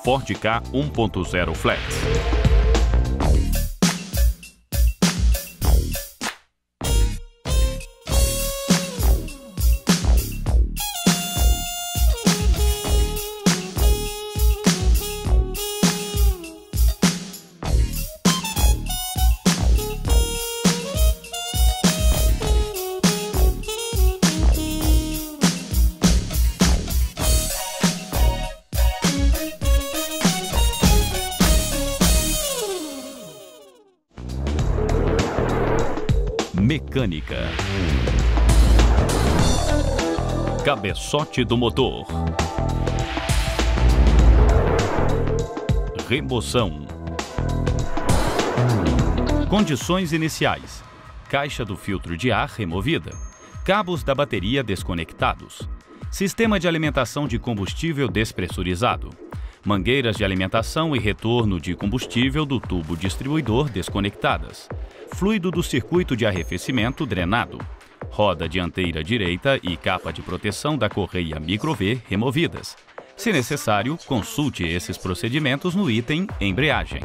Ford Ka 1.0 Flex. Mecânica. Cabeçote do motor. Remoção. Condições iniciais: caixa do filtro de ar removida, cabos da bateria desconectados, sistema de alimentação de combustível despressurizado, mangueiras de alimentação e retorno de combustível do tubo distribuidor desconectadas, fluido do circuito de arrefecimento drenado, roda dianteira direita e capa de proteção da correia micro-V removidas. Se necessário, consulte esses procedimentos no item embreagem.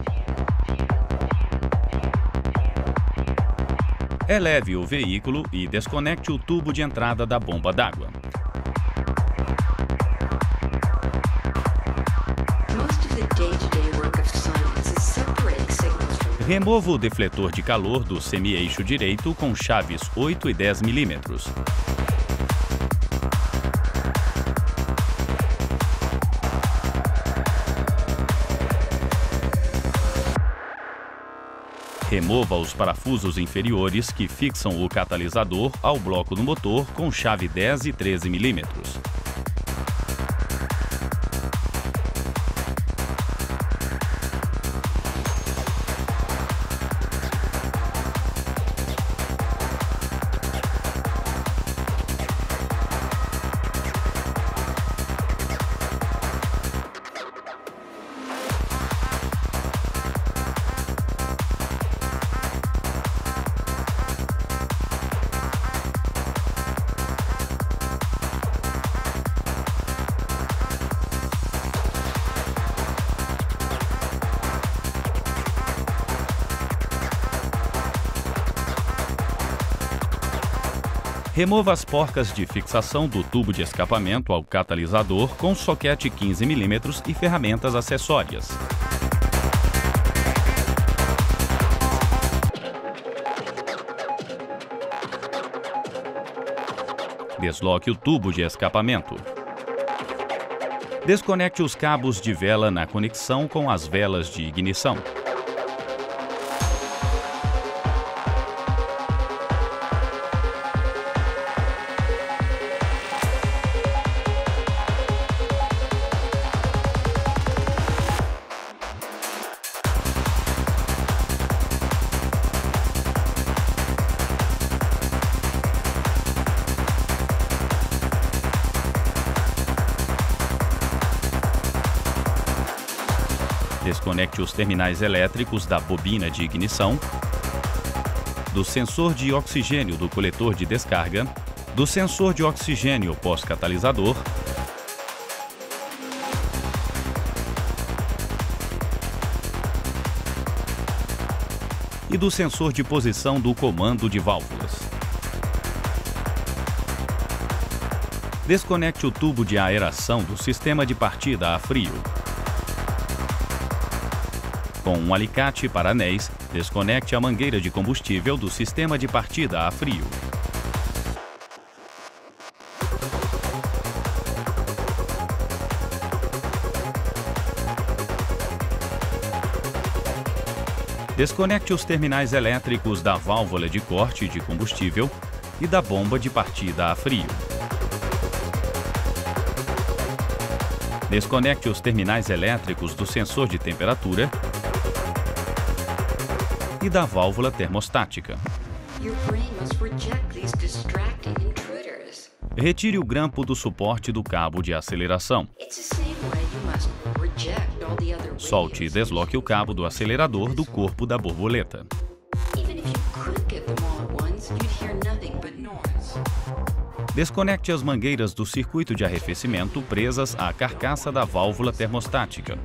Eleve o veículo e desconecte o tubo de entrada da bomba d'água. Remova o defletor de calor do semi-eixo direito com chaves 8 e 10 mm. Remova os parafusos inferiores que fixam o catalisador ao bloco do motor com chave 10 e 13 mm. Remova as porcas de fixação do tubo de escapamento ao catalisador com soquete 15 mm e ferramentas acessórias. Desloque o tubo de escapamento. Desconecte os cabos de vela na conexão com as velas de ignição. Desconecte os terminais elétricos da bobina de ignição, do sensor de oxigênio do coletor de descarga, do sensor de oxigênio pós-catalisador, e do sensor de posição do comando de válvulas. Desconecte o tubo de aeração do sistema de partida a frio. Com um alicate para anéis, desconecte a mangueira de combustível do sistema de partida a frio. Desconecte os terminais elétricos da válvula de corte de combustível e da bomba de partida a frio. Desconecte os terminais elétricos do sensor de temperatura e da válvula termostática. Retire o grampo do suporte do cabo de aceleração. Solte e desloque o cabo do acelerador do corpo da borboleta. Desconecte as mangueiras do circuito de arrefecimento presas à carcaça da válvula termostática.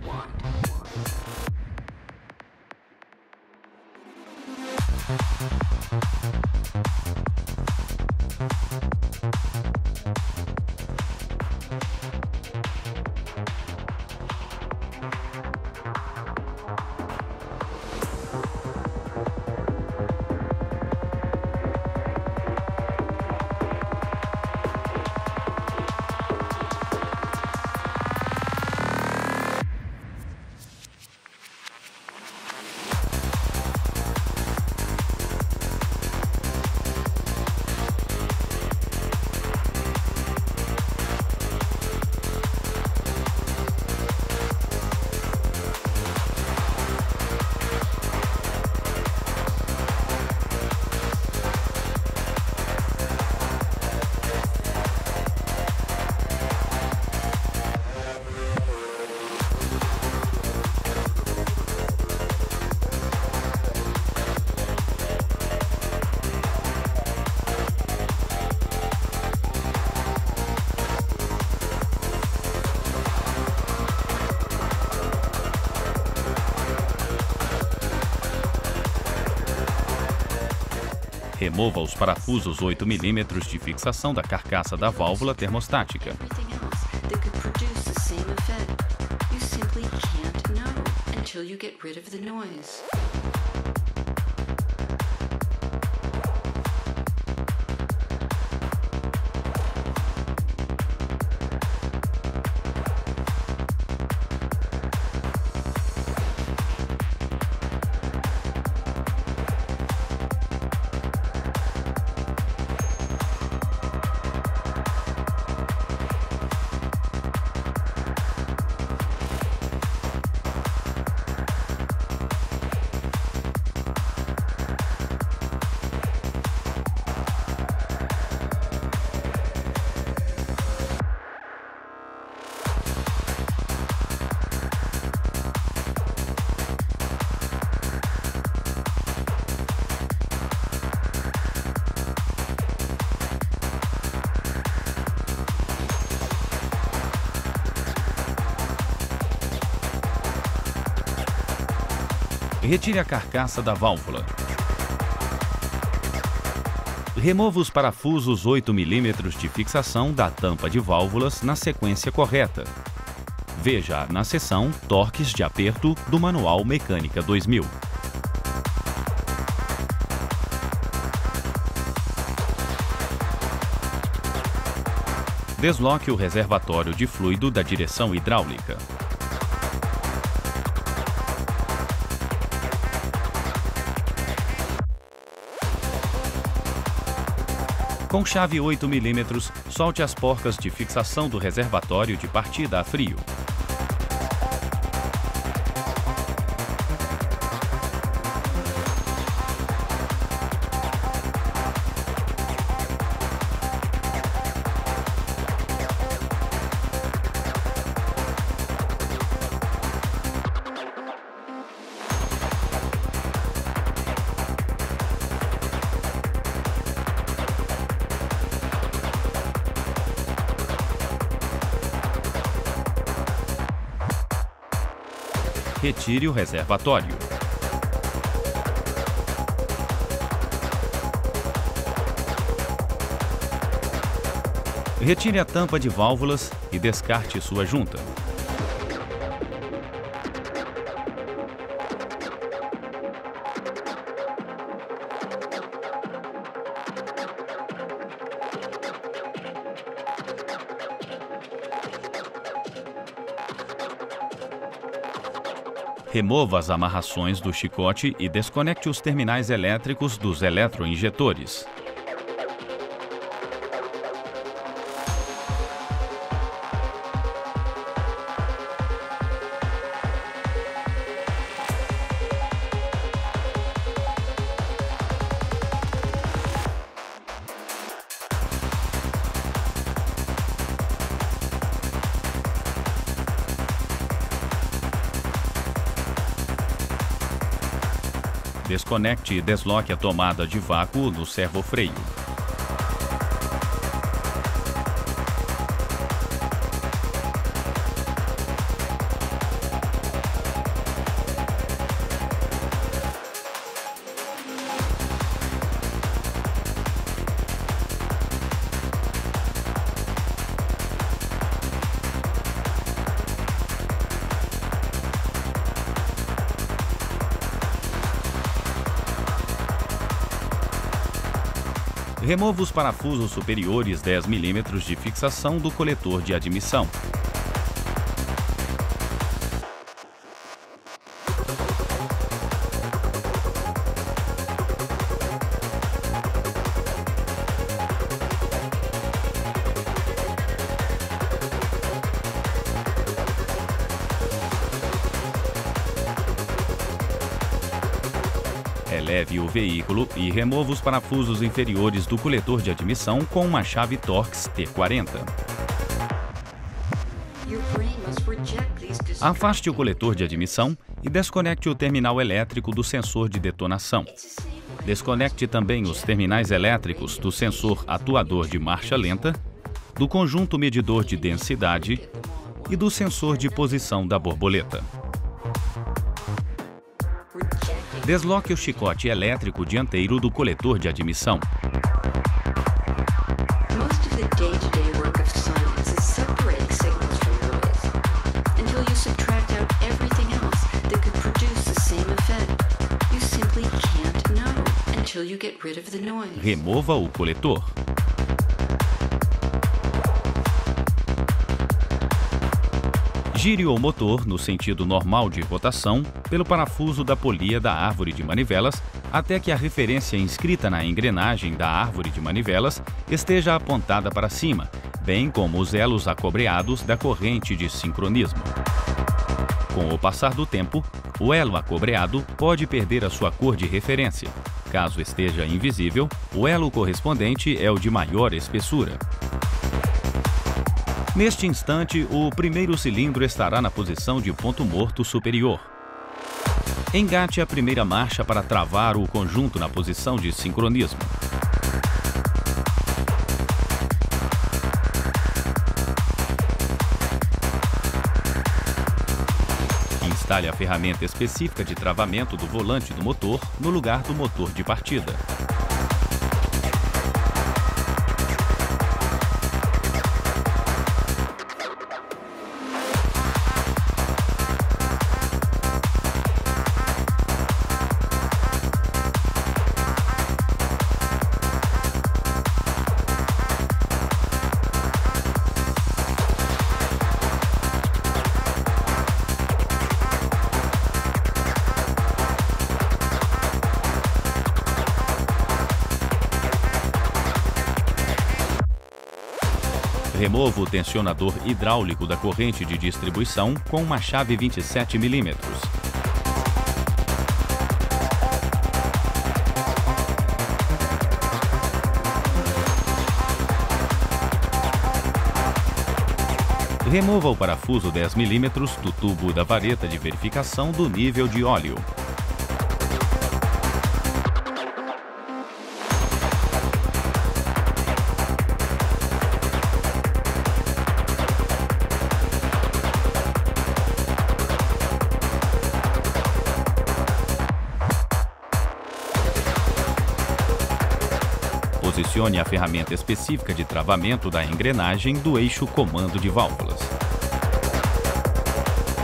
Remova os parafusos 8 mm de fixação da carcaça da válvula termostática. Retire a carcaça da válvula. Remova os parafusos 8 mm de fixação da tampa de válvulas na sequência correta. Veja na seção Torques de aperto do Manual Mecânica 2000. Desloque o reservatório de fluido da direção hidráulica. Com chave 8 mm, solte as porcas de fixação do reservatório de partida a frio. Retire o reservatório. Retire a tampa de válvulas e descarte sua junta. Remova as amarrações do chicote e desconecte os terminais elétricos dos eletroinjetores. desconecte e desloque a tomada de vácuo no servofreio. Remova os parafusos superiores 10 mm de fixação do coletor de admissão. Eleve o veículo e remova os parafusos inferiores do coletor de admissão com uma chave Torx T40. Afaste o coletor de admissão e desconecte o terminal elétrico do sensor de detonação. Desconecte também os terminais elétricos do sensor atuador de marcha lenta, do conjunto medidor de densidade e do sensor de posição da borboleta. Desloque o chicote elétrico dianteiro do coletor de admissão. Remova o coletor. Gire o motor no sentido normal de rotação pelo parafuso da polia da árvore de manivelas até que a referência inscrita na engrenagem da árvore de manivelas esteja apontada para cima, bem como os elos acobreados da corrente de sincronismo. Com o passar do tempo, o elo acobreado pode perder a sua cor de referência. Caso esteja invisível, o elo correspondente é o de maior espessura. Neste instante, o primeiro cilindro estará na posição de ponto morto superior. Engate a primeira marcha para travar o conjunto na posição de sincronismo. Instale a ferramenta específica de travamento do volante do motor no lugar do motor de partida. Remova o tensionador hidráulico da corrente de distribuição com uma chave 27 mm. Remova o parafuso 10 mm do tubo da vareta de verificação do nível de óleo. Posicione a ferramenta específica de travamento da engrenagem do eixo comando de válvulas.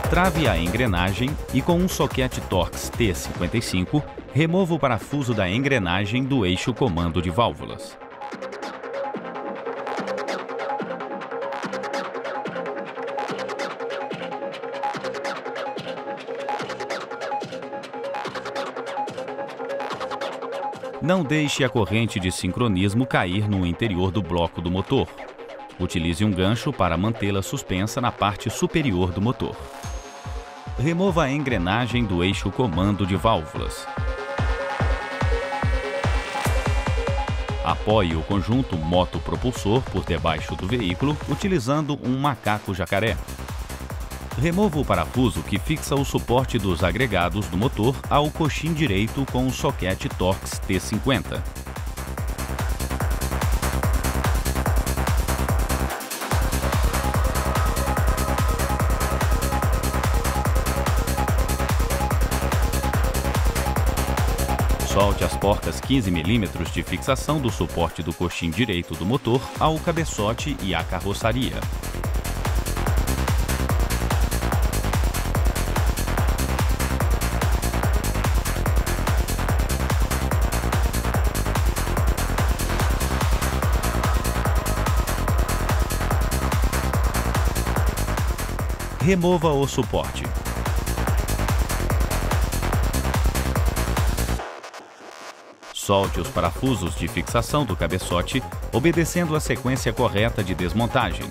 Trave a engrenagem e com um soquete Torx T55, remova o parafuso da engrenagem do eixo comando de válvulas. Não deixe a corrente de sincronismo cair no interior do bloco do motor. Utilize um gancho para mantê-la suspensa na parte superior do motor. Remova a engrenagem do eixo comando de válvulas. Apoie o conjunto motopropulsor por debaixo do veículo utilizando um macaco jacaré. Remova o parafuso que fixa o suporte dos agregados do motor ao coxim direito com o soquete Torx T50. Solte as porcas 15 mm de fixação do suporte do coxim direito do motor ao cabeçote e à carroçaria. Remova o suporte. Solte os parafusos de fixação do cabeçote, obedecendo a sequência correta de desmontagem.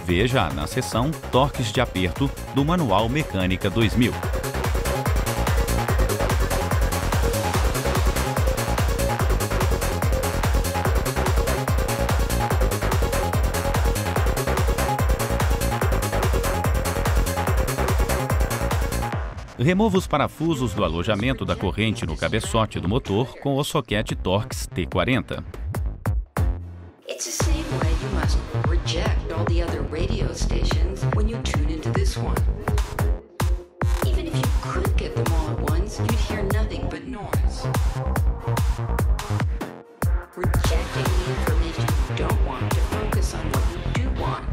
Veja na seção Torques de aperto do Manual Mecânica 2000. Remova os parafusos do alojamento da corrente no cabeçote do motor com o soquete Torx T40. It's the same way you must reject all the other radio stations when you tune into this one. Even if you could get them all at once, you'd hear nothing but noise. Rejecting the information you don't want to focus on what you do want.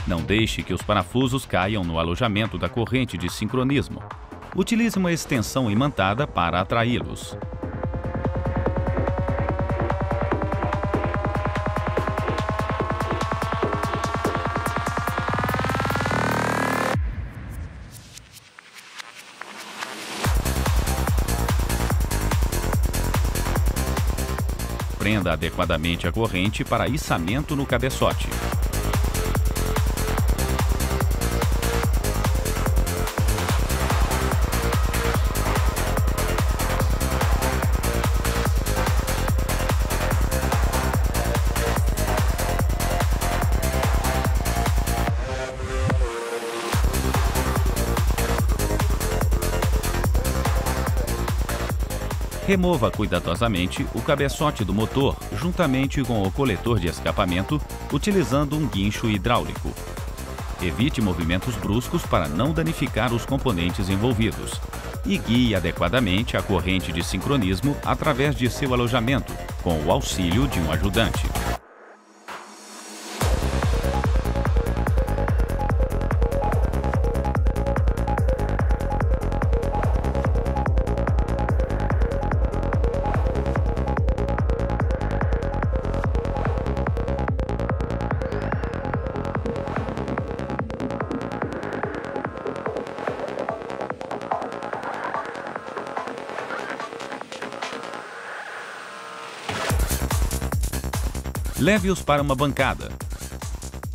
Não deixe que os parafusos caiam no alojamento da corrente de sincronismo. Utilize uma extensão imantada para atraí-los. Prenda adequadamente a corrente para içamento no cabeçote. Remova cuidadosamente o cabeçote do motor juntamente com o coletor de escapamento, utilizando um guincho hidráulico. Evite movimentos bruscos para não danificar os componentes envolvidos. E guie adequadamente a corrente de sincronismo através de seu alojamento, com o auxílio de um ajudante. Leve-os para uma bancada.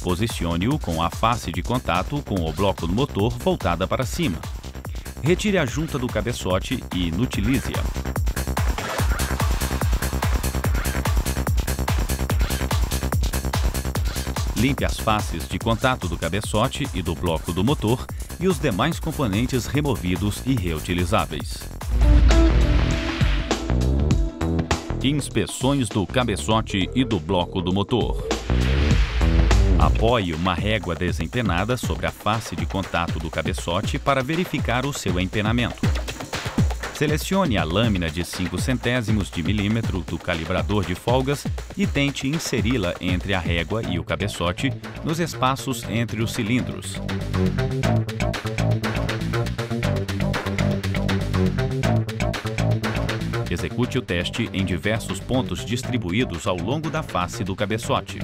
Posicione-o com a face de contato com o bloco do motor voltada para cima. Retire a junta do cabeçote e inutilize-a. Limpe as faces de contato do cabeçote e do bloco do motor e os demais componentes removidos e reutilizáveis. Inspeções do cabeçote e do bloco do motor. Apoie uma régua desempenada sobre a face de contato do cabeçote para verificar o seu empenamento. Selecione a lâmina de 0,05 de milímetro do calibrador de folgas e tente inseri-la entre a régua e o cabeçote nos espaços entre os cilindros. Execute o teste em diversos pontos distribuídos ao longo da face do cabeçote.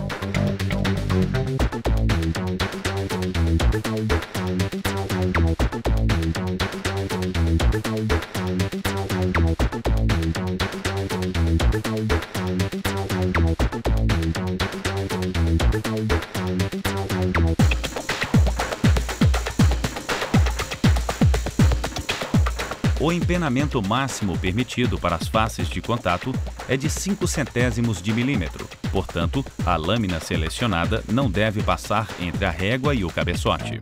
O empenamento máximo permitido para as faces de contato é de 0,05 de milímetro. Portanto, a lâmina selecionada não deve passar entre a régua e o cabeçote.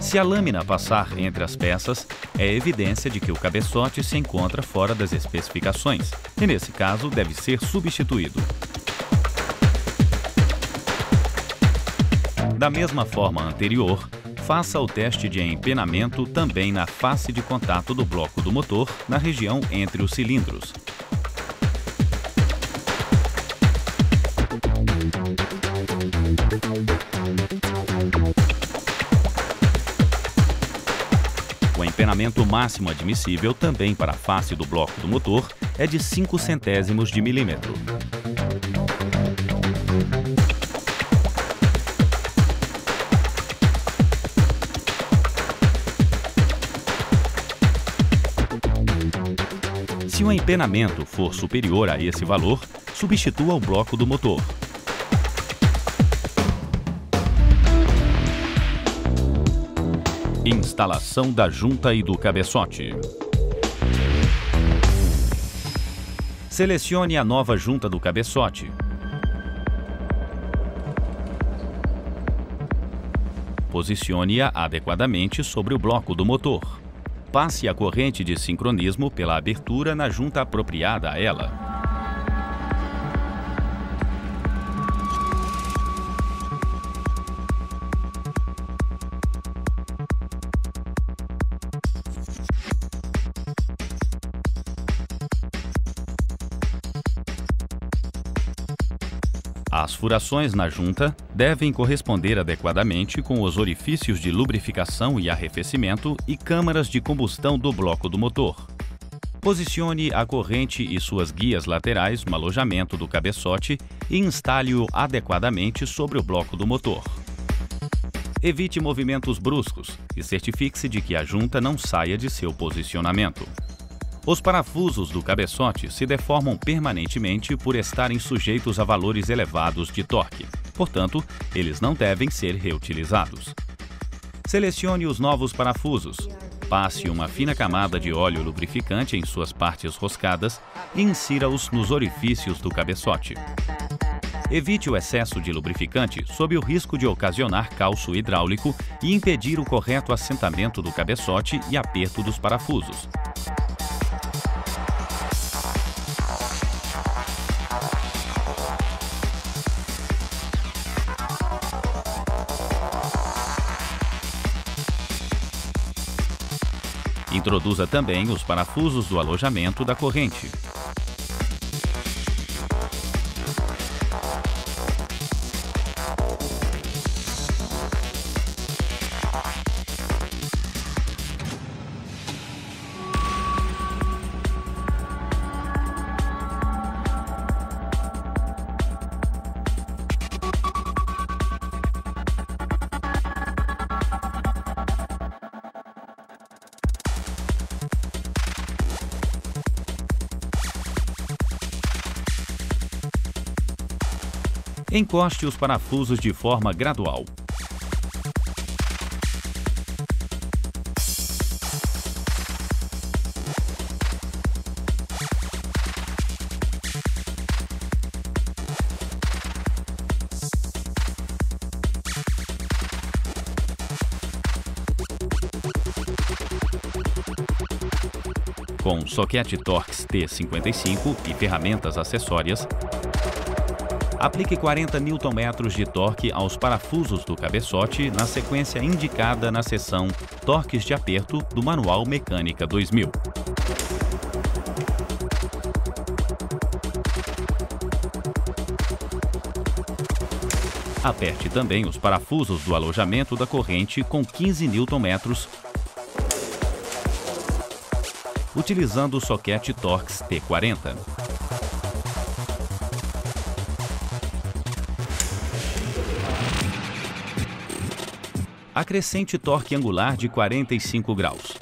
Se a lâmina passar entre as peças, é evidência de que o cabeçote se encontra fora das especificações e, nesse caso, deve ser substituído. Da mesma forma anterior, faça o teste de empenamento também na face de contato do bloco do motor, na região entre os cilindros. O empenamento máximo admissível também para a face do bloco do motor é de 0,05 de milímetro. Se o empenamento for superior a esse valor, substitua o bloco do motor. Instalação da junta e do cabeçote. Selecione a nova junta do cabeçote. Posicione-a adequadamente sobre o bloco do motor. Passe a corrente de sincronismo pela abertura na junta apropriada a ela. As furações na junta devem corresponder adequadamente com os orifícios de lubrificação e arrefecimento e câmaras de combustão do bloco do motor. Posicione a corrente e suas guias laterais no alojamento do cabeçote e instale-o adequadamente sobre o bloco do motor. Evite movimentos bruscos e certifique-se de que a junta não saia de seu posicionamento. Os parafusos do cabeçote se deformam permanentemente por estarem sujeitos a valores elevados de torque. Portanto, eles não devem ser reutilizados. Selecione os novos parafusos. Passe uma fina camada de óleo lubrificante em suas partes roscadas e insira-os nos orifícios do cabeçote. Evite o excesso de lubrificante sob o risco de ocasionar calço hidráulico e impedir o correto assentamento do cabeçote e aperto dos parafusos. Introduza também os parafusos do alojamento da corrente. Encoste os parafusos de forma gradual. Com soquete Torx T55 e ferramentas acessórias, aplique 40 Nm de torque aos parafusos do cabeçote na sequência indicada na seção Torques de aperto do Manual Mecânica 2000. Aperte também os parafusos do alojamento da corrente com 15 Nm, utilizando o soquete Torx T40. Acrescente torque angular de 45 graus.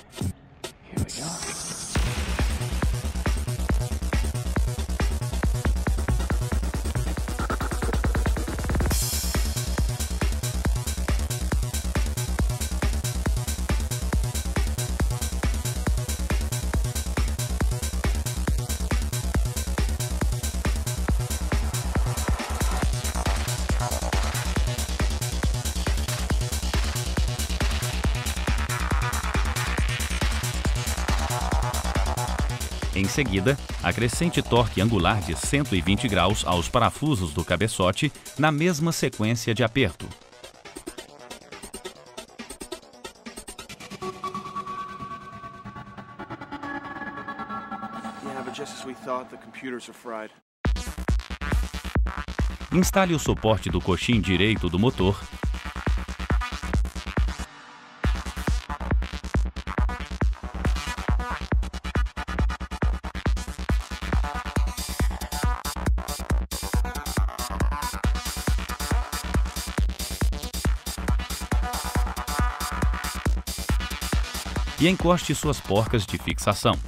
Em seguida, acrescente torque angular de 120 graus aos parafusos do cabeçote na mesma sequência de aperto. Instale o suporte do coxim direito do motor e encoste suas porcas de fixação.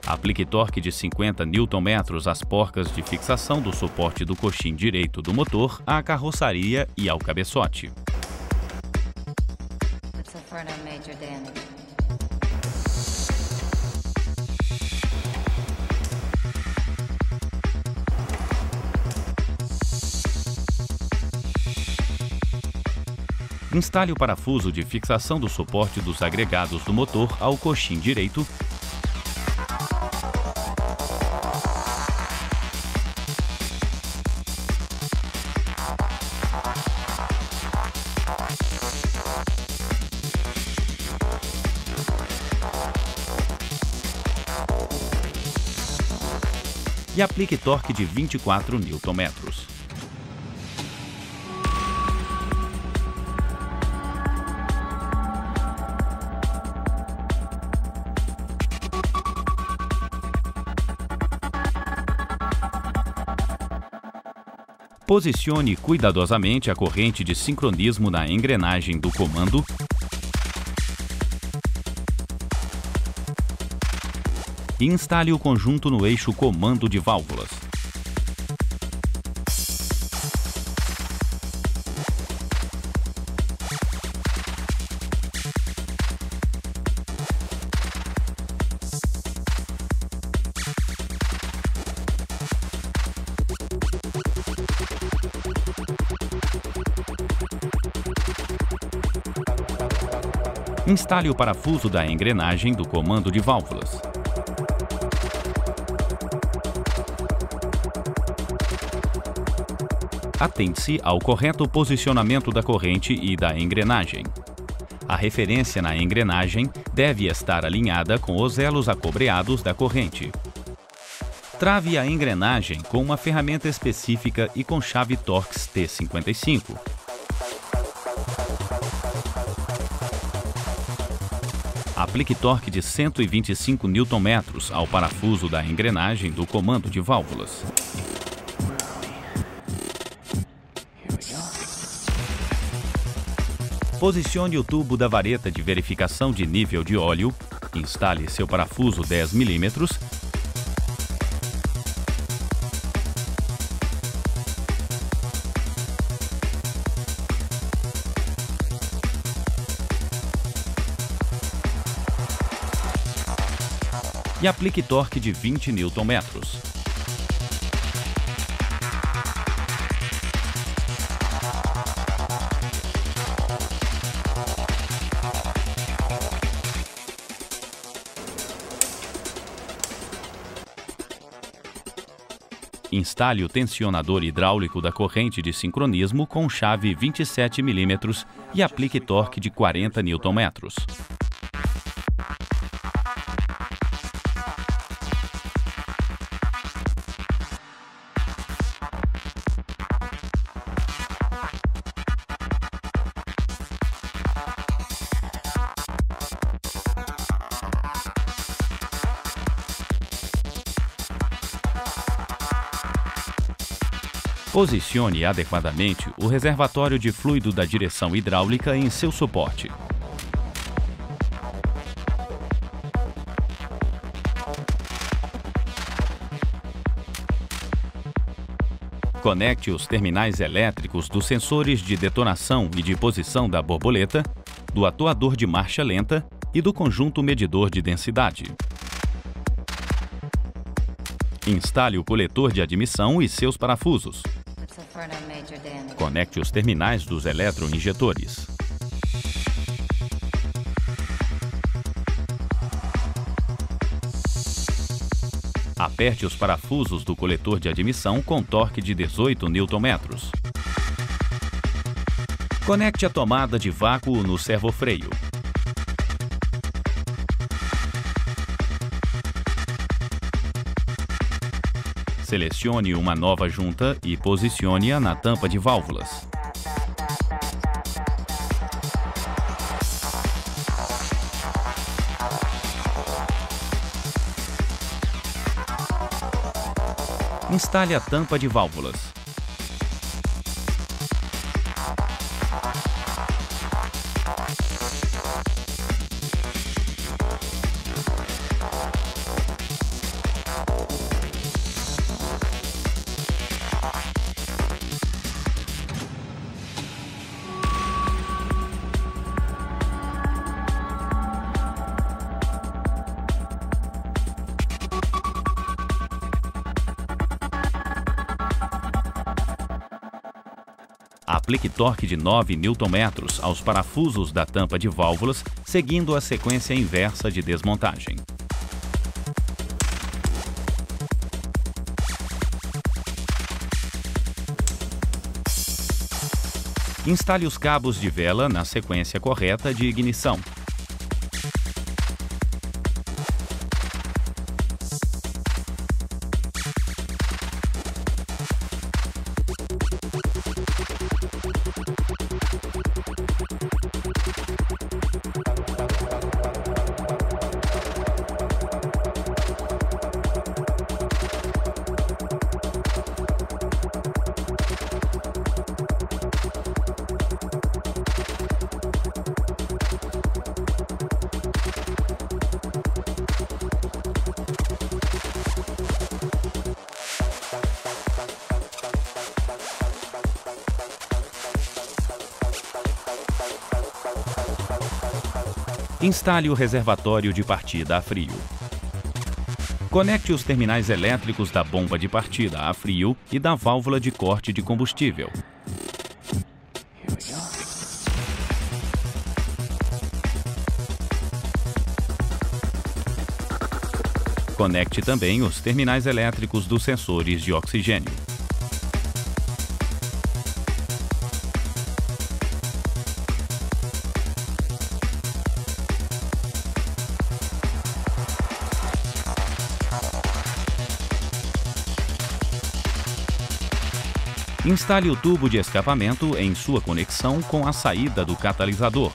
Aplique torque de 50 Nm às porcas de fixação do suporte do coxim direito do motor à carroçaria e ao cabeçote. Instale o parafuso de fixação do suporte dos agregados do motor ao coxim direito e aplique torque de 24 Nm. Posicione cuidadosamente a corrente de sincronismo na engrenagem do comando e instale o conjunto no eixo comando de válvulas. Instale o parafuso da engrenagem do comando de válvulas. Atente-se ao correto posicionamento da corrente e da engrenagem. A referência na engrenagem deve estar alinhada com os elos acobreados da corrente. Trave a engrenagem com uma ferramenta específica e com chave Torx T55. Aplique torque de 125 Nm ao parafuso da engrenagem do comando de válvulas. Posicione o tubo da vareta de verificação de nível de óleo, instale seu parafuso 10 mm e aplique torque de 20 Nm. Instale o tensionador hidráulico da corrente de sincronismo com chave 27 mm e aplique torque de 40 Nm. Posicione adequadamente o reservatório de fluido da direção hidráulica em seu suporte. Conecte os terminais elétricos dos sensores de detonação e de posição da borboleta, do atuador de marcha lenta e do conjunto medidor de densidade. Instale o coletor de admissão e seus parafusos. Conecte os terminais dos eletroinjetores. Aperte os parafusos do coletor de admissão com torque de 18 Nm. Conecte a tomada de vácuo no servofreio. Selecione uma nova junta e posicione-a na tampa de válvulas. Instale a tampa de válvulas. Aplique torque de 9 Nm aos parafusos da tampa de válvulas, seguindo a sequência inversa de desmontagem. Instale os cabos de vela na sequência correta de ignição. Instale o reservatório de partida a frio. Conecte os terminais elétricos da bomba de partida a frio e da válvula de corte de combustível. Conecte também os terminais elétricos dos sensores de oxigênio. Instale o tubo de escapamento em sua conexão com a saída do catalisador.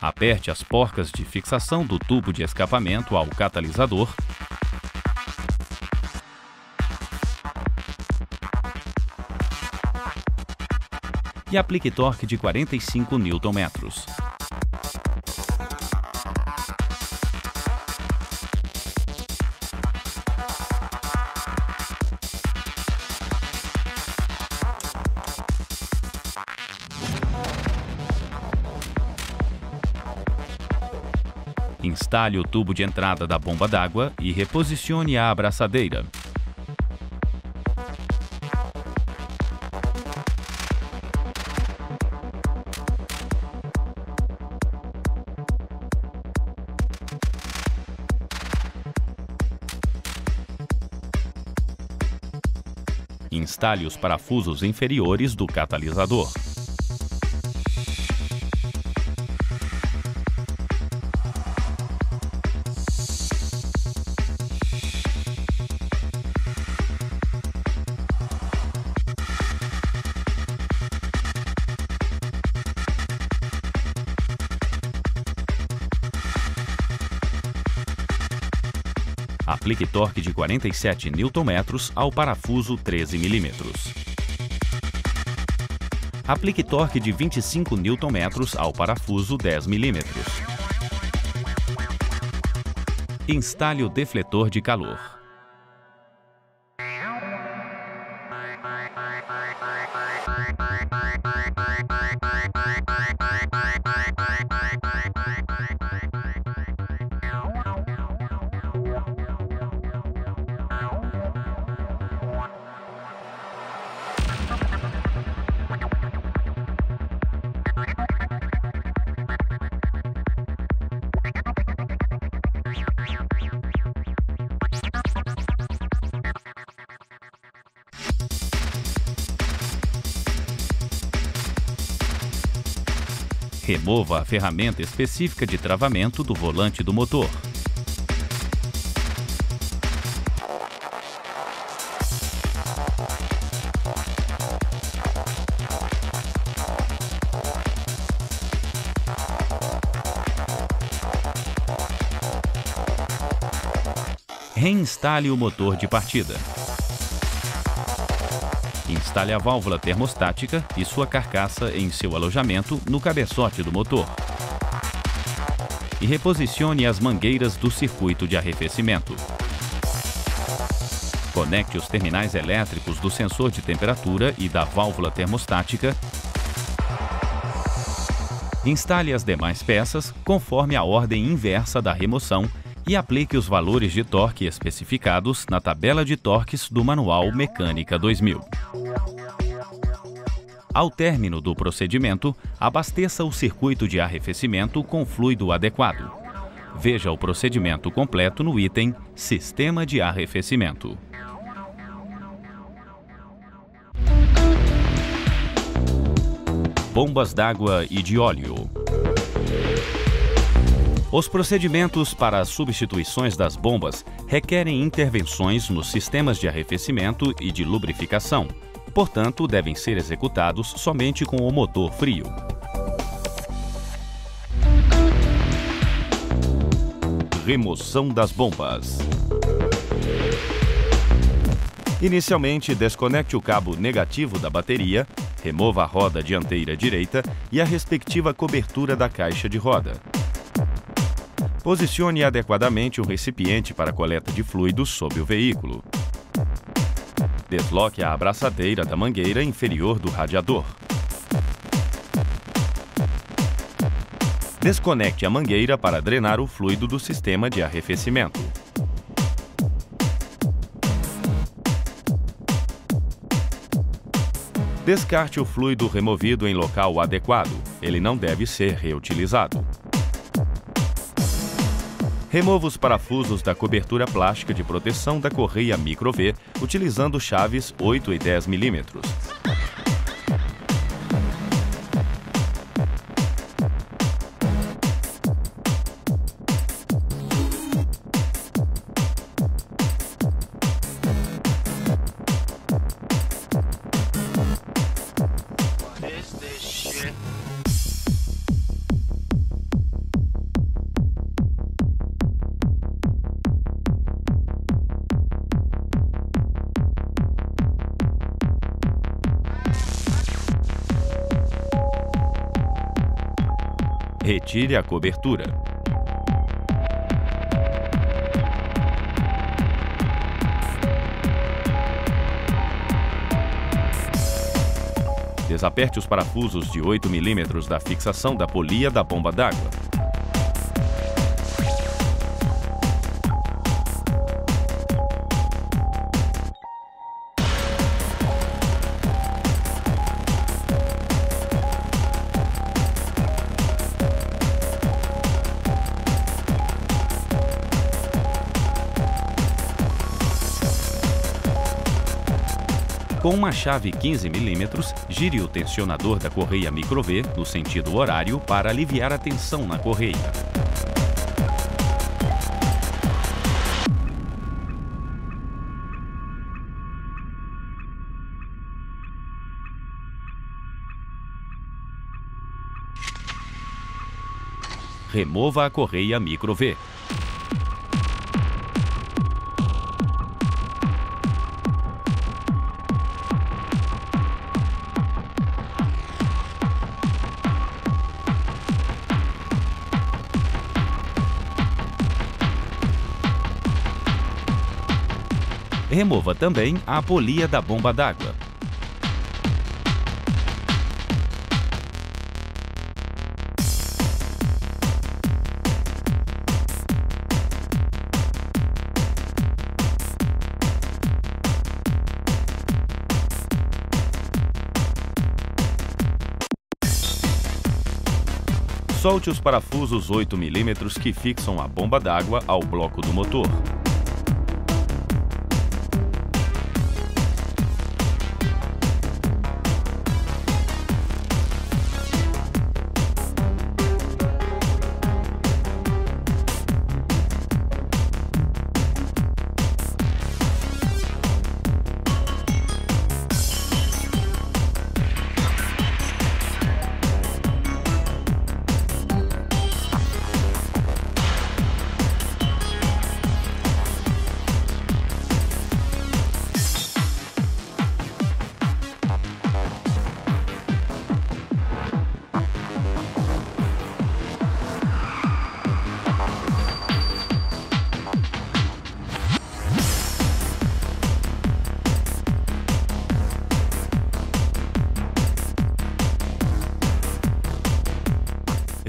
Aperte as porcas de fixação do tubo de escapamento ao catalisador. E aplique torque de 45 Nm. Instale o tubo de entrada da bomba d'água e reposicione a abraçadeira. Instale os parafusos inferiores do catalisador. Aplique torque de 47 Nm ao parafuso 13 mm. Aplique torque de 25 Nm ao parafuso 10 mm. Instale o defletor de calor. Remova a ferramenta específica de travamento do volante do motor. Reinstale o motor de partida. Instale a válvula termostática e sua carcaça em seu alojamento no cabeçote do motor. E reposicione as mangueiras do circuito de arrefecimento. Conecte os terminais elétricos do sensor de temperatura e da válvula termostática. Instale as demais peças conforme a ordem inversa da remoção e aplique os valores de torque especificados na tabela de torques do Manual Mecânica 2000. Ao término do procedimento, abasteça o circuito de arrefecimento com fluido adequado. Veja o procedimento completo no item Sistema de Arrefecimento. Bombas d'água e de óleo. Os procedimentos para as substituições das bombas requerem intervenções nos sistemas de arrefecimento e de lubrificação. Portanto, devem ser executados somente com o motor frio. Remoção das bombas. Inicialmente, desconecte o cabo negativo da bateria, remova a roda dianteira direita e a respectiva cobertura da caixa de roda. Posicione adequadamente o recipiente para coleta de fluidos sob o veículo. Desloque a abraçadeira da mangueira inferior do radiador. Desconecte a mangueira para drenar o fluido do sistema de arrefecimento. Descarte o fluido removido em local adequado. Ele não deve ser reutilizado. Remova os parafusos da cobertura plástica de proteção da correia micro-V utilizando chaves 8 e 10 mm. Retire a cobertura. Desaperte os parafusos de 8 mm da fixação da polia da bomba d'água. Com uma chave 15 mm, gire o tensionador da correia micro-V no sentido horário para aliviar a tensão na correia. Remova a correia micro-V. Remova também a polia da bomba d'água. Solte os parafusos 8 mm que fixam a bomba d'água ao bloco do motor.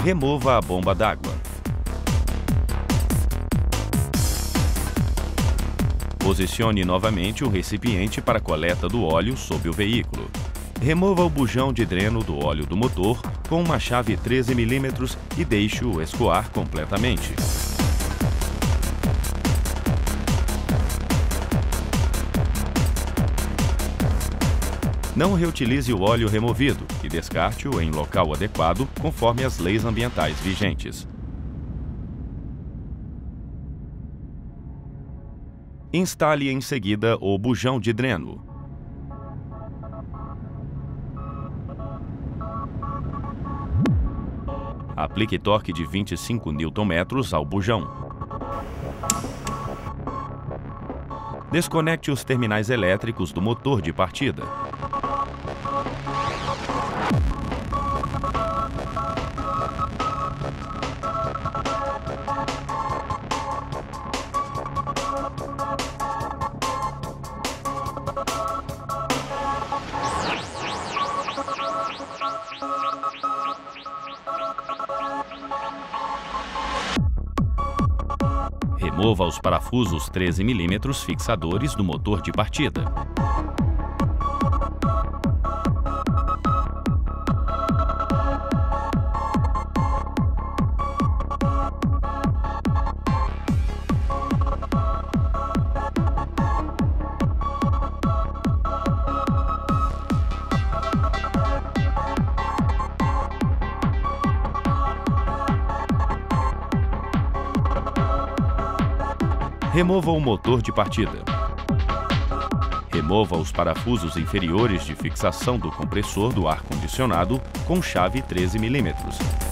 Remova a bomba d'água. Posicione novamente o recipiente para coleta do óleo sob o veículo. Remova o bujão de dreno do óleo do motor com uma chave 13 mm e deixe-o escoar completamente. Não reutilize o óleo removido e descarte-o em local adequado conforme as leis ambientais vigentes. Instale em seguida o bujão de dreno. Aplique torque de 25 Nm ao bujão. Desconecte os terminais elétricos do motor de partida. Remova os parafusos 13 mm fixadores do motor de partida. Remova o motor de partida. Remova os parafusos inferiores de fixação do compressor do ar-condicionado com chave 13 mm.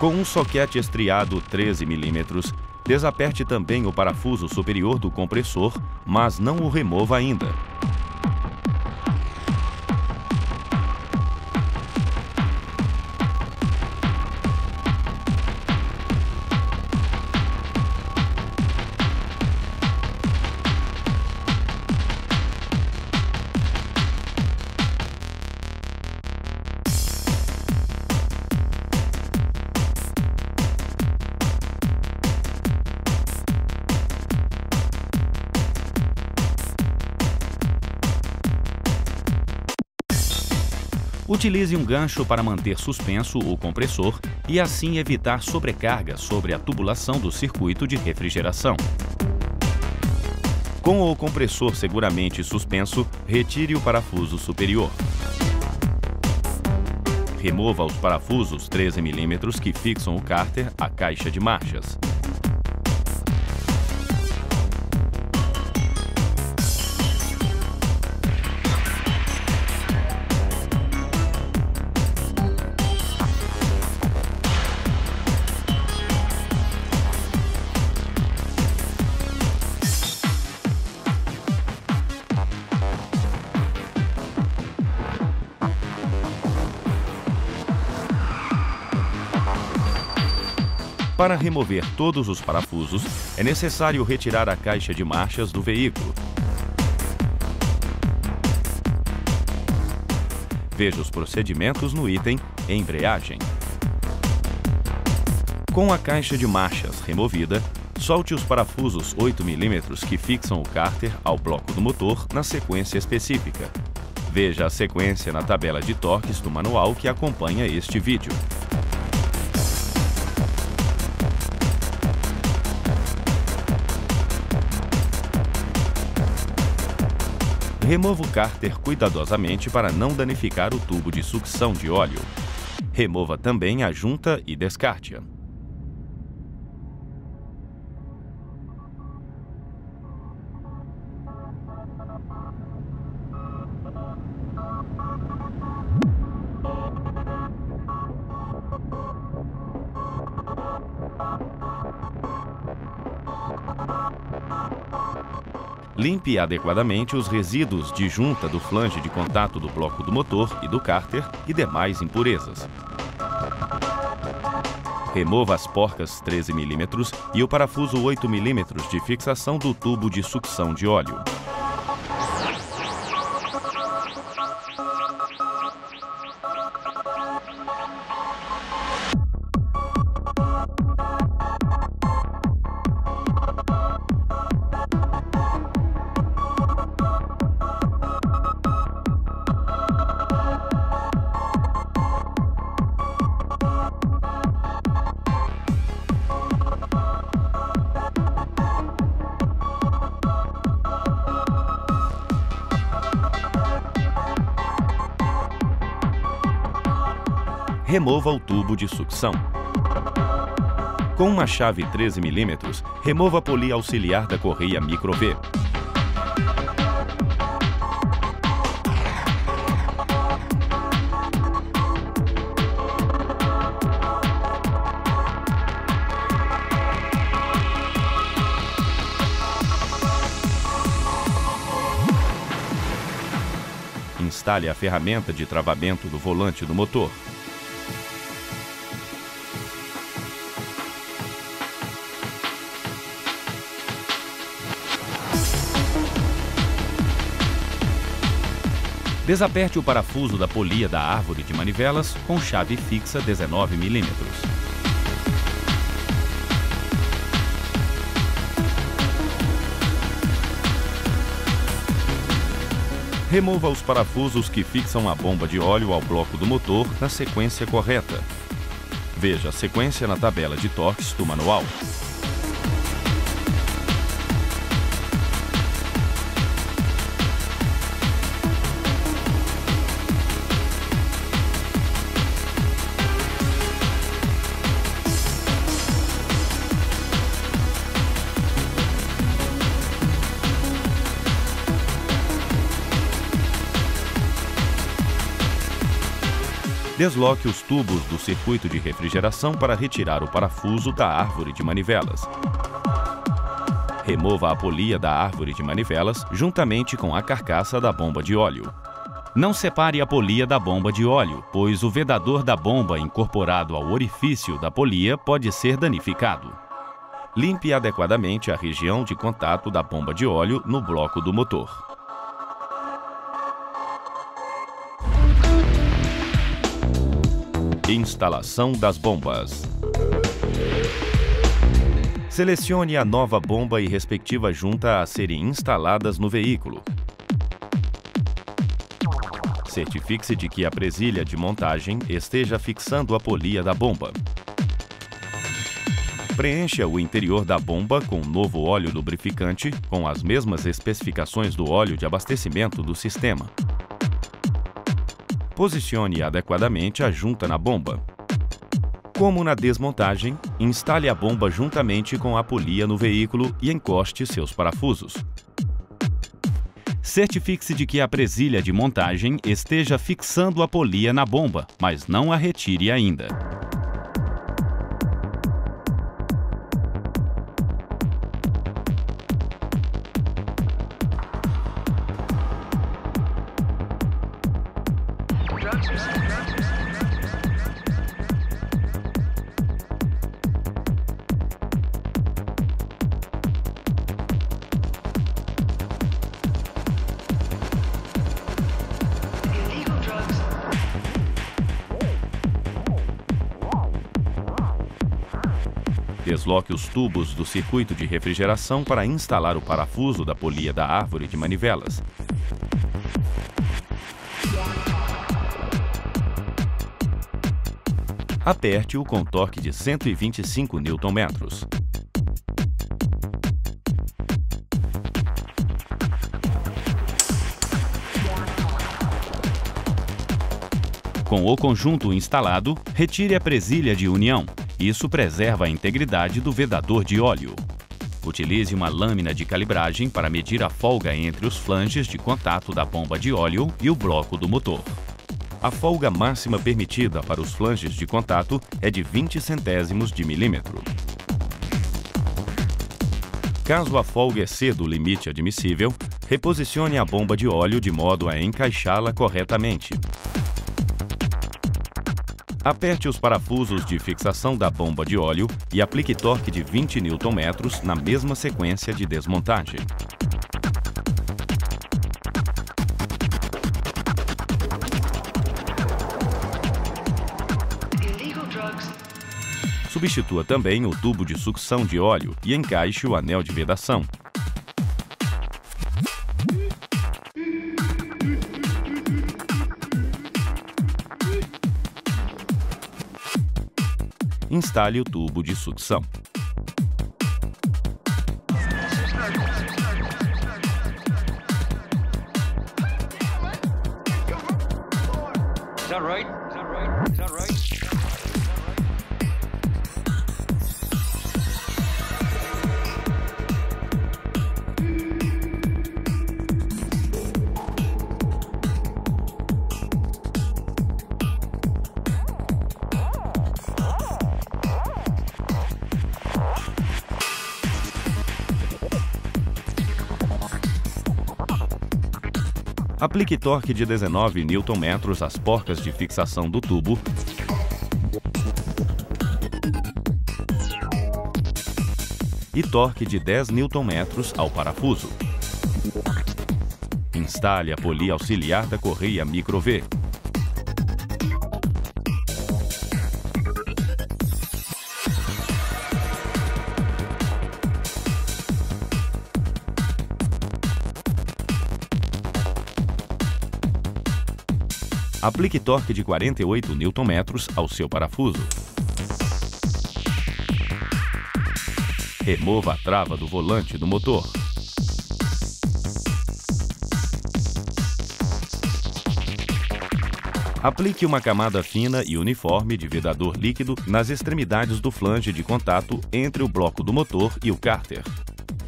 Com um soquete estriado 13 mm, desaperte também o parafuso superior do compressor, mas não o remova ainda. Utilize um gancho para manter suspenso o compressor e assim evitar sobrecarga sobre a tubulação do circuito de refrigeração. Com o compressor seguramente suspenso, retire o parafuso superior. Remova os parafusos 13 mm que fixam o cárter à caixa de marchas. Para remover todos os parafusos, é necessário retirar a caixa de marchas do veículo. Veja os procedimentos no item Embreagem. Com a caixa de marchas removida, solte os parafusos 8 mm que fixam o cárter ao bloco do motor na sequência específica. Veja a sequência na tabela de torques do manual que acompanha este vídeo. Remova o cárter cuidadosamente para não danificar o tubo de sucção de óleo. Remova também a junta e descarte-a. Limpe adequadamente os resíduos de junta do flange de contato do bloco do motor e do cárter e demais impurezas. Remova as porcas 13 mm e o parafuso 8 mm de fixação do tubo de sucção de óleo. Remova o tubo de sucção. Com uma chave 13 mm, remova a polia auxiliar da correia micro-V. Instale a ferramenta de travamento do volante do motor. Desaperte o parafuso da polia da árvore de manivelas com chave fixa 19 mm. Remova os parafusos que fixam a bomba de óleo ao bloco do motor na sequência correta. Veja a sequência na tabela de torques do manual. Desloque os tubos do circuito de refrigeração para retirar o parafuso da árvore de manivelas. Remova a polia da árvore de manivelas juntamente com a carcaça da bomba de óleo. Não separe a polia da bomba de óleo, pois o vedador da bomba incorporado ao orifício da polia pode ser danificado. Limpe adequadamente a região de contato da bomba de óleo no bloco do motor. Instalação das bombas. Selecione a nova bomba e respectiva junta a serem instaladas no veículo. Certifique-se de que a presilha de montagem esteja fixando a polia da bomba. Preencha o interior da bomba com novo óleo lubrificante com as mesmas especificações do óleo de abastecimento do sistema. Posicione adequadamente a junta na bomba. Como na desmontagem, instale a bomba juntamente com a polia no veículo e encoste seus parafusos. Certifique-se de que a presilha de montagem esteja fixando a polia na bomba, mas não a retire ainda. desloque os tubos do circuito de refrigeração para instalar o parafuso da polia da árvore de manivelas. Aperte-o com torque de 125 Nm. Com o conjunto instalado, retire a presilha de união. Isso preserva a integridade do vedador de óleo. Utilize uma lâmina de calibragem para medir a folga entre os flanges de contato da bomba de óleo e o bloco do motor. A folga máxima permitida para os flanges de contato é de 20 centésimos de milímetro. Caso a folga exceda o limite admissível, reposicione a bomba de óleo de modo a encaixá-la corretamente. Aperte os parafusos de fixação da bomba de óleo e aplique torque de 20 Nm na mesma sequência de desmontagem. Substitua também o tubo de sucção de óleo e encaixe o anel de vedação. Instale o tubo de sucção. Aplique torque de 19 Nm às porcas de fixação do tubo e torque de 10 Nm ao parafuso. Instale a polia auxiliar da correia micro-V. Aplique torque de 48 Nm ao seu parafuso. Remova a trava do volante do motor. Aplique uma camada fina e uniforme de vedador líquido nas extremidades do flange de contato entre o bloco do motor e o cárter.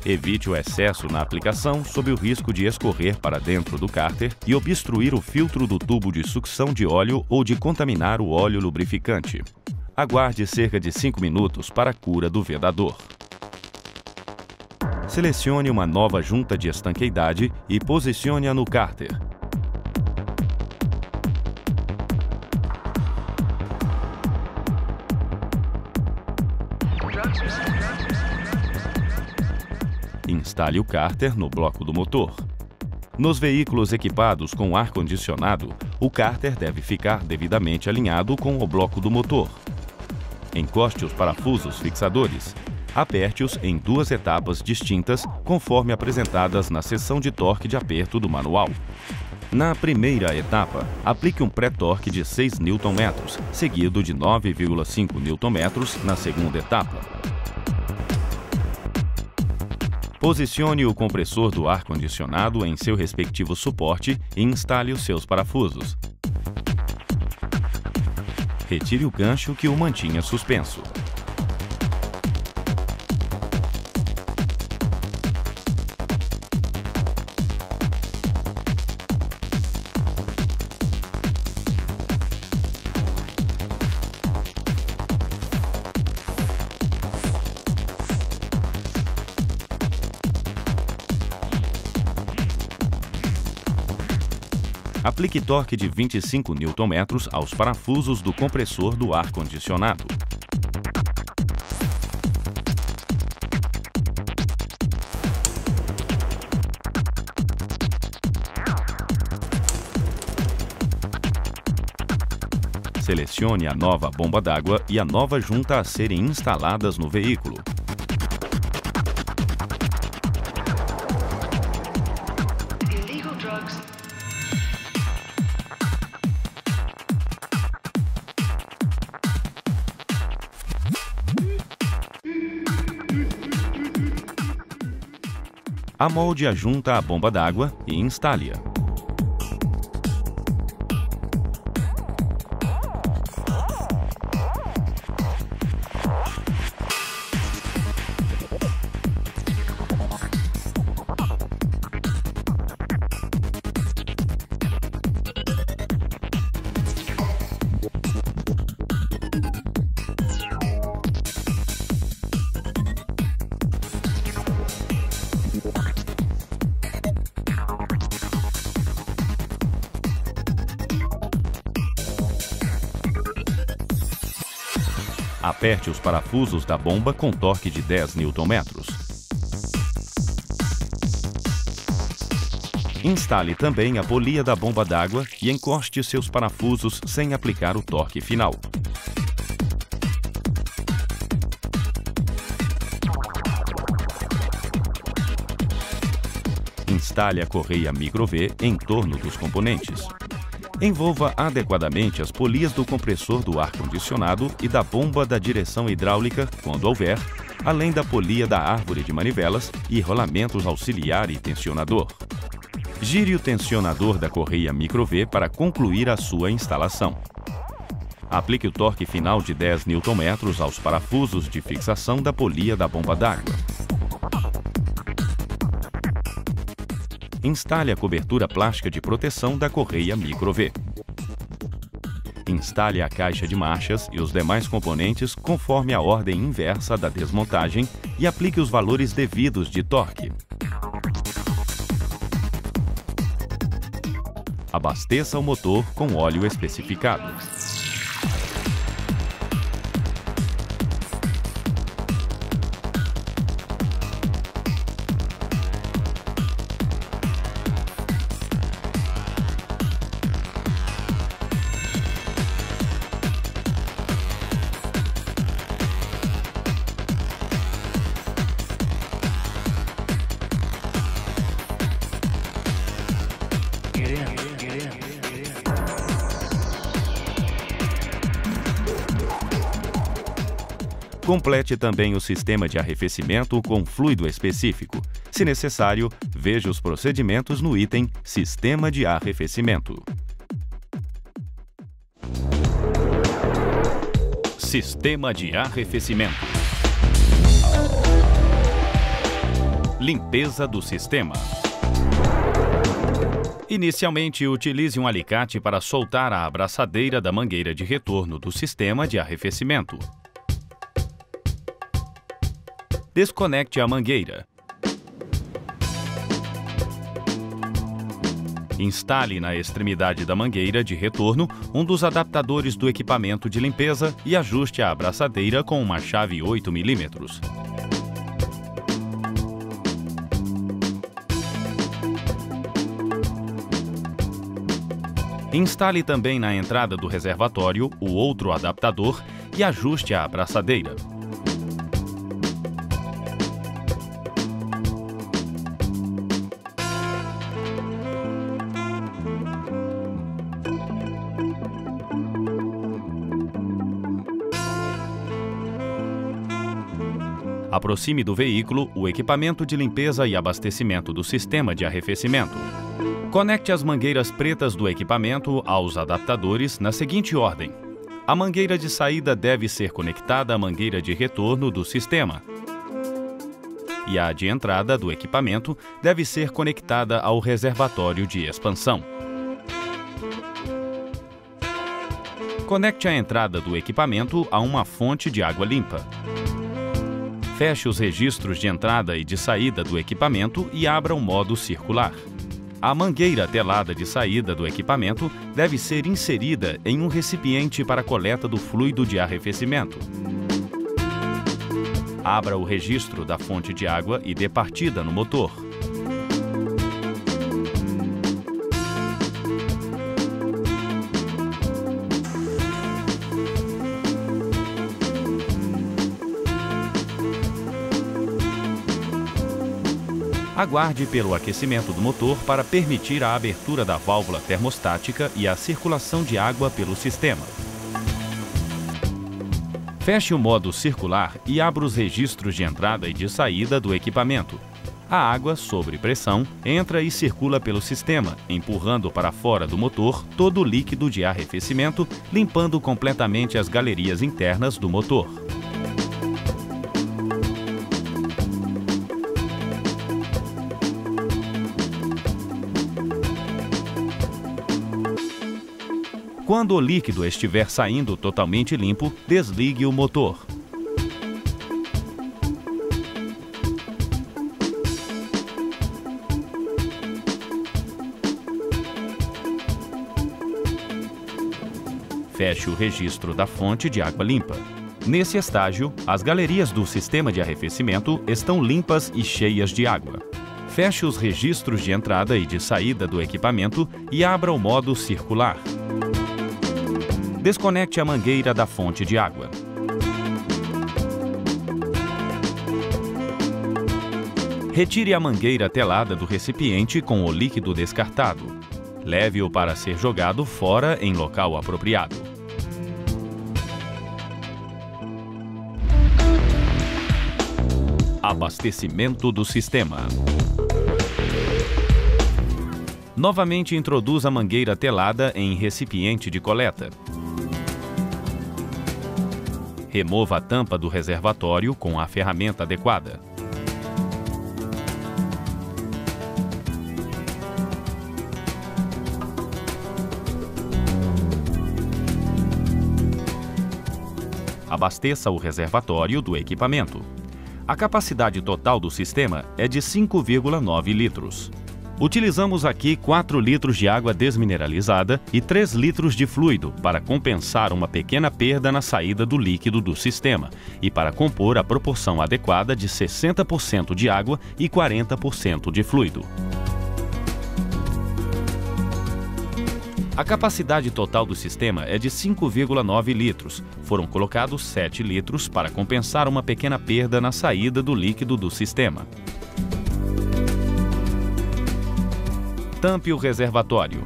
Evite o excesso na aplicação sob o risco de escorrer para dentro do cárter e obstruir o filtro do tubo de sucção de óleo ou de contaminar o óleo lubrificante. Aguarde cerca de 5 minutos para a cura do vedador. Selecione uma nova junta de estanqueidade e posicione-a no cárter. Instale o cárter no bloco do motor. Nos veículos equipados com ar-condicionado, o cárter deve ficar devidamente alinhado com o bloco do motor. Encoste os parafusos fixadores. Aperte-os em duas etapas distintas, conforme apresentadas na seção de torque de aperto do manual. Na primeira etapa, aplique um pré-torque de 6 Nm, seguido de 9,5 Nm na segunda etapa. Posicione o compressor do ar-condicionado em seu respectivo suporte e instale os seus parafusos. Retire o gancho que o mantinha suspenso. Aplique torque de 25 Nm aos parafusos do compressor do ar-condicionado. Selecione a nova bomba d'água e a nova junta a serem instaladas no veículo. Amolde-a junto à bomba d'água e instale-a. Aperte os parafusos da bomba com torque de 10 Nm. Instale também a polia da bomba d'água e encoste seus parafusos sem aplicar o torque final. Instale a correia micro-V em torno dos componentes. Envolva adequadamente as polias do compressor do ar-condicionado e da bomba da direção hidráulica, quando houver, além da polia da árvore de manivelas e rolamentos auxiliar e tensionador. Gire o tensionador da correia micro-V para concluir a sua instalação. Aplique o torque final de 10 Nm aos parafusos de fixação da polia da bomba d'água. Instale a cobertura plástica de proteção da correia micro-V. Instale a caixa de marchas e os demais componentes conforme a ordem inversa da desmontagem e aplique os valores devidos de torque. Abasteça o motor com óleo especificado. Complete também o sistema de arrefecimento com fluido específico. Se necessário, veja os procedimentos no item Sistema de Arrefecimento. Sistema de arrefecimento. Limpeza do sistema. Inicialmente, utilize um alicate para soltar a abraçadeira da mangueira de retorno do sistema de arrefecimento. Desconecte a mangueira. Instale na extremidade da mangueira de retorno um dos adaptadores do equipamento de limpeza e ajuste a abraçadeira com uma chave 8 mm. Instale também na entrada do reservatório o outro adaptador e ajuste a abraçadeira. Aproxime do veículo o equipamento de limpeza e abastecimento do sistema de arrefecimento. Conecte as mangueiras pretas do equipamento aos adaptadores na seguinte ordem. A mangueira de saída deve ser conectada à mangueira de retorno do sistema. E a de entrada do equipamento deve ser conectada ao reservatório de expansão. Conecte a entrada do equipamento a uma fonte de água limpa. Feche os registros de entrada e de saída do equipamento e abra o modo circular. A mangueira telada de saída do equipamento deve ser inserida em um recipiente para coleta do fluido de arrefecimento. Abra o registro da fonte de água e dê partida no motor. Aguarde pelo aquecimento do motor para permitir a abertura da válvula termostática e a circulação de água pelo sistema. Feche o modo circular e abra os registros de entrada e de saída do equipamento. A água, sob pressão, entra e circula pelo sistema, empurrando para fora do motor todo o líquido de arrefecimento, limpando completamente as galerias internas do motor. Quando o líquido estiver saindo totalmente limpo, desligue o motor. Feche o registro da fonte de água limpa. Nesse estágio, as galerias do sistema de arrefecimento estão limpas e cheias de água. Feche os registros de entrada e de saída do equipamento e abra o modo circular. Desconecte a mangueira da fonte de água. Retire a mangueira telada do recipiente com o líquido descartado. Leve-o para ser jogado fora em local apropriado. Abastecimento do sistema. Novamente introduza a mangueira telada em recipiente de coleta. Remova a tampa do reservatório com a ferramenta adequada. Abasteça o reservatório do equipamento. A capacidade total do sistema é de 5,9 litros. Utilizamos aqui 4 litros de água desmineralizada e 3 litros de fluido para compensar uma pequena perda na saída do líquido do sistema e para compor a proporção adequada de 60% de água e 40% de fluido. A capacidade total do sistema é de 5,9 litros. Foram colocados 7 litros para compensar uma pequena perda na saída do líquido do sistema. Tampe o reservatório.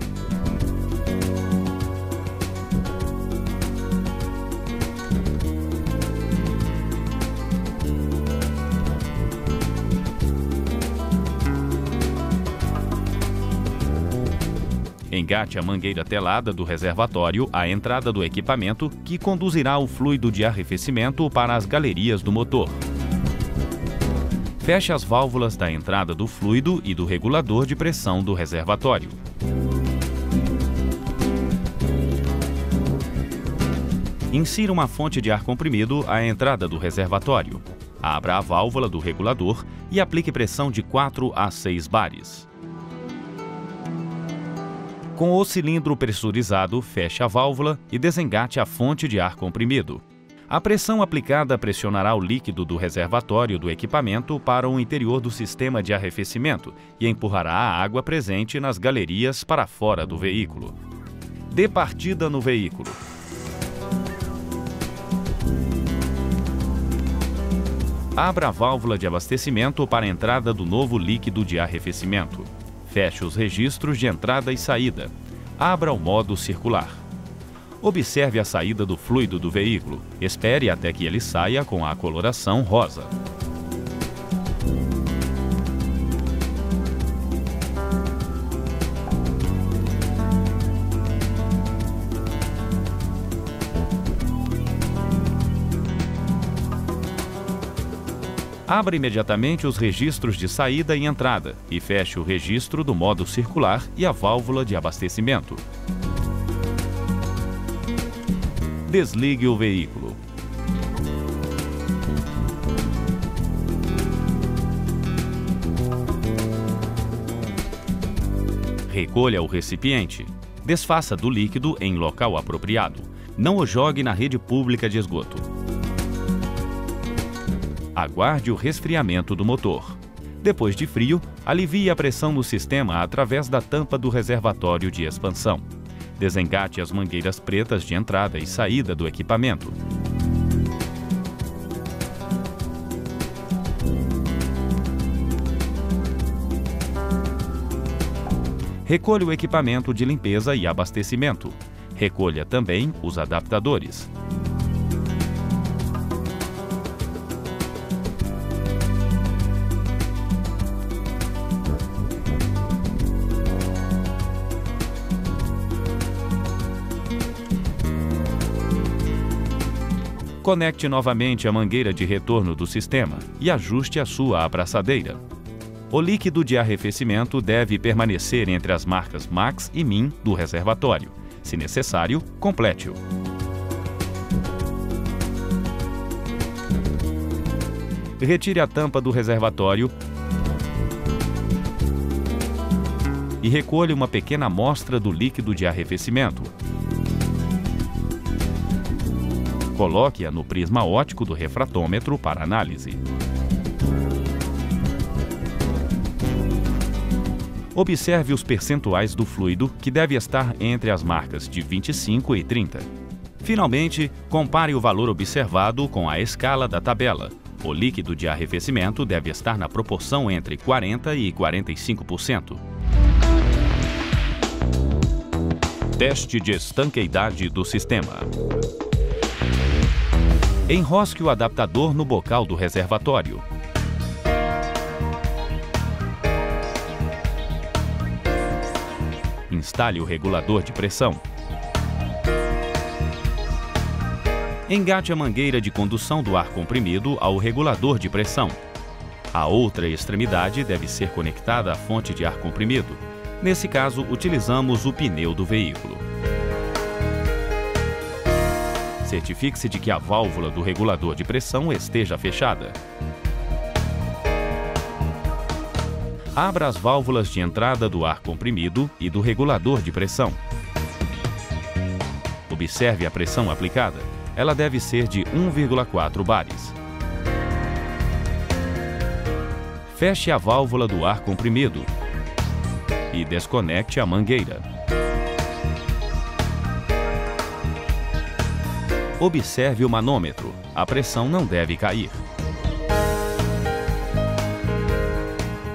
Engate a mangueira telada do reservatório à entrada do equipamento, que conduzirá o fluido de arrefecimento para as galerias do motor. Feche as válvulas da entrada do fluido e do regulador de pressão do reservatório. Insira uma fonte de ar comprimido à entrada do reservatório. Abra a válvula do regulador e aplique pressão de 4 a 6 bares. Com o cilindro pressurizado, feche a válvula e desengate a fonte de ar comprimido. A pressão aplicada pressionará o líquido do reservatório do equipamento para o interior do sistema de arrefecimento e empurrará a água presente nas galerias para fora do veículo. Dê partida no veículo. Abra a válvula de abastecimento para a entrada do novo líquido de arrefecimento. Feche os registros de entrada e saída. Abra o modo circular. Observe a saída do fluido do veículo. Espere até que ele saia com a coloração rosa. Abra imediatamente os registros de saída e entrada e feche o registro do modo circular e a válvula de abastecimento. Desligue o veículo. Recolha o recipiente. Desfaça do líquido em local apropriado. Não o jogue na rede pública de esgoto. Aguarde o resfriamento do motor. Depois de frio, alivie a pressão no sistema através da tampa do reservatório de expansão. Desengate as mangueiras pretas de entrada e saída do equipamento. Recolha o equipamento de limpeza e abastecimento. Recolha também os adaptadores. Conecte novamente a mangueira de retorno do sistema e ajuste a sua abraçadeira. O líquido de arrefecimento deve permanecer entre as marcas Max e Min do reservatório. Se necessário, complete-o. Retire a tampa do reservatório e recolha uma pequena amostra do líquido de arrefecimento. Coloque-a no prisma óptico do refratômetro para análise. Observe os percentuais do fluido, que deve estar entre as marcas de 25 e 30. Finalmente, compare o valor observado com a escala da tabela. O líquido de arrefecimento deve estar na proporção entre 40% e 45%. Teste de estanqueidade do sistema. Enrosque o adaptador no bocal do reservatório. Instale o regulador de pressão. Engate a mangueira de condução do ar comprimido ao regulador de pressão. A outra extremidade deve ser conectada à fonte de ar comprimido. Nesse caso, utilizamos o pneu do veículo. Certifique-se de que a válvula do regulador de pressão esteja fechada. Abra as válvulas de entrada do ar comprimido e do regulador de pressão. Observe a pressão aplicada. Ela deve ser de 1,4 bares. Feche a válvula do ar comprimido e desconecte a mangueira. Observe o manômetro. A pressão não deve cair.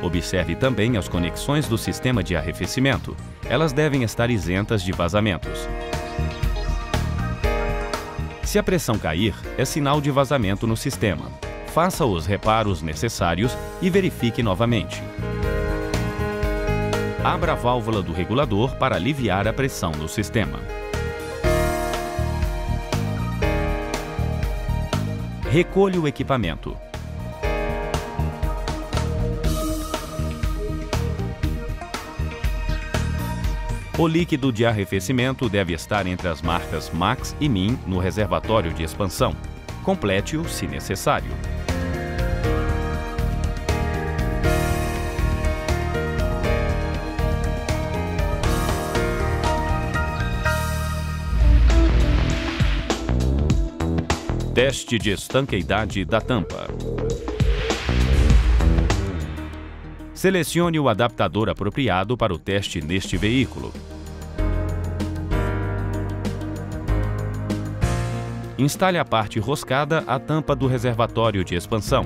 Observe também as conexões do sistema de arrefecimento. Elas devem estar isentas de vazamentos. Se a pressão cair, é sinal de vazamento no sistema. Faça os reparos necessários e verifique novamente. Abra a válvula do regulador para aliviar a pressão no sistema. Recolha o equipamento. O líquido de arrefecimento deve estar entre as marcas Max e Min no reservatório de expansão. Complete-o se necessário. Teste de estanqueidade da tampa. Selecione o adaptador apropriado para o teste neste veículo. Instale a parte roscada à tampa do reservatório de expansão.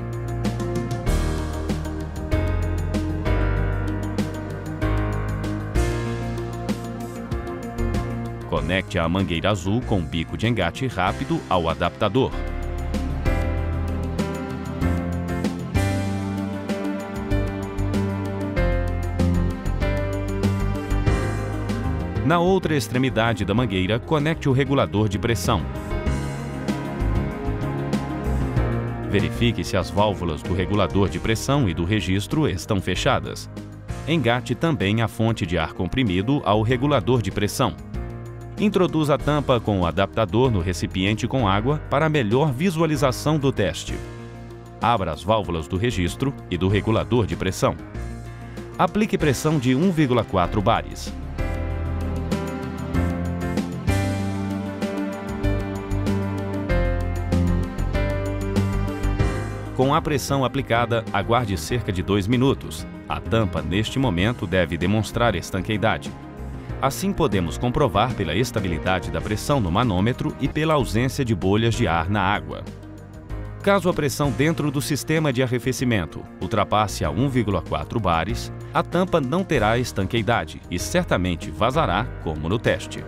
Conecte a mangueira azul com bico de engate rápido ao adaptador. Na outra extremidade da mangueira, conecte o regulador de pressão. Verifique se as válvulas do regulador de pressão e do registro estão fechadas. Engate também a fonte de ar comprimido ao regulador de pressão. Introduza a tampa com o adaptador no recipiente com água para melhor visualização do teste. Abra as válvulas do registro e do regulador de pressão. Aplique pressão de 1,4 bares. Com a pressão aplicada, aguarde cerca de 2 minutos. A tampa, neste momento, deve demonstrar estanqueidade. Assim, podemos comprovar pela estabilidade da pressão no manômetro e pela ausência de bolhas de ar na água. Caso a pressão dentro do sistema de arrefecimento ultrapasse a 1,4 bares, a tampa não terá estanqueidade e certamente vazará, como no teste.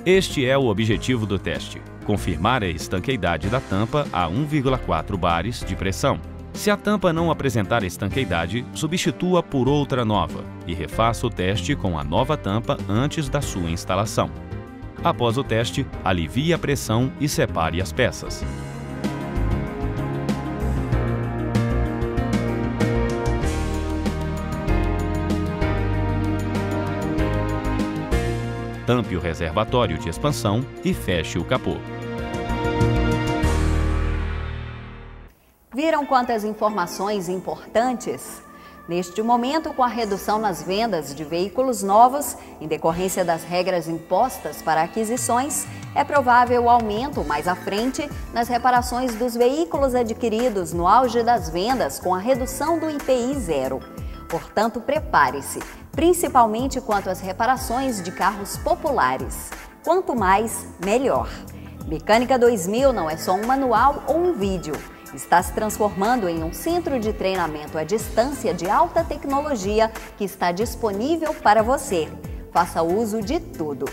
Este é o objetivo do teste: confirmar a estanqueidade da tampa a 1,4 bares de pressão. Se a tampa não apresentar estanqueidade, substitua por outra nova e refaça o teste com a nova tampa antes da sua instalação. Após o teste, alivie a pressão e separe as peças. Tampe o reservatório de expansão e feche o capô. Viram quantas informações importantes? Neste momento, com a redução nas vendas de veículos novos, em decorrência das regras impostas para aquisições, é provável o aumento mais à frente nas reparações dos veículos adquiridos no auge das vendas com a redução do IPI zero. Portanto, prepare-se, principalmente quanto às reparações de carros populares. Quanto mais, melhor. Mecânica 2000 não é só um manual ou um vídeo. Está se transformando em um centro de treinamento à distância de alta tecnologia que está disponível para você. Faça uso de tudo.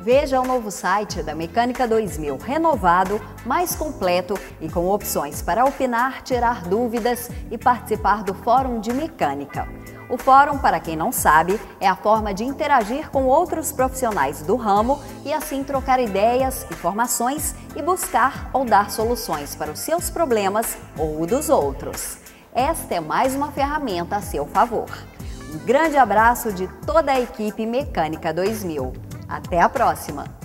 Veja o novo site da Mecânica 2000, renovado, mais completo e com opções para opinar, tirar dúvidas e participar do Fórum de Mecânica. O Fórum, para quem não sabe, é a forma de interagir com outros profissionais do ramo e assim trocar ideias, informações e buscar ou dar soluções para os seus problemas ou o dos outros. Esta é mais uma ferramenta a seu favor. Um grande abraço de toda a equipe Mecânica 2000. Até a próxima!